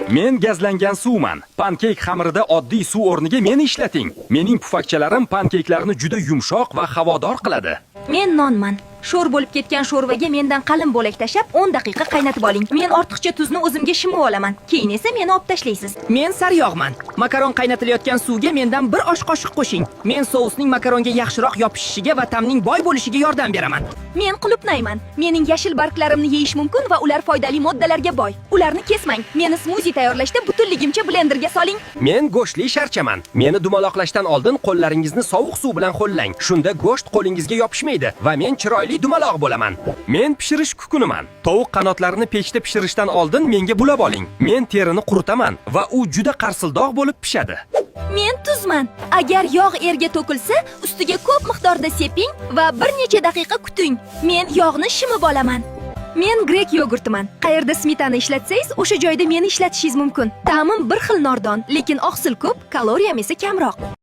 Men gazlangan suvman. Pankeyk xamirida oddiy suv o'rniga meni ishlating. Mening pufakchalarim pankeyklarni juda yumshoq va havodor qiladi. Men nonman. Sho'r bo'lib ketgan sho'rvaga mendan qalin bo'lak tashab 10 daqiqa qaynatib oling. Men ortiqcha tuzni o'zimga shimib olaman. Keyin esa meni olib tashlaysiz. Men sariyog'man. Makaron qaynatilayotgan suvga mendan bir osh qoshiq qo'shing. Men sousning makaronga yaxshiroq yopishishiga va ta'mning boy bo'lishiga yordam beraman. Men qulupnayman. Mening yashil barglarimni yeyish mumkin va ular foydali moddalarga boy. Ularni kesmang. Meni smuzi tayyorlashda butunligimcha blenderga soling. Men go'shtli sharchaman. Meni dumaloqlashdan oldin qo'llaringizni sovuq suv bilan ho'llang. Shunda go'sht qo'lingizga yopishmaydi va men chiroyli dumaloq bo'laman. Men pishirish kukuniman. Tovuq qanotlarini pechda pishirishdan oldin menga bulab oling. Men terini quritaman va u juda qarsildog' bo'lib pishadi. Men tuzman. Agar yog' erga to'kilsa, ustiga ko'p miqdorda seping va bir necha daqiqa kuting. Men yog'ni shimib olaman. Men grek yogurtiman. Qayerda smetana ishlatsangiz, o'sha joyda meni ishlatishingiz mumkin. Ta'mim bir xil nordon, lekin oqsil ko'p, kaloriyam esa kamroq.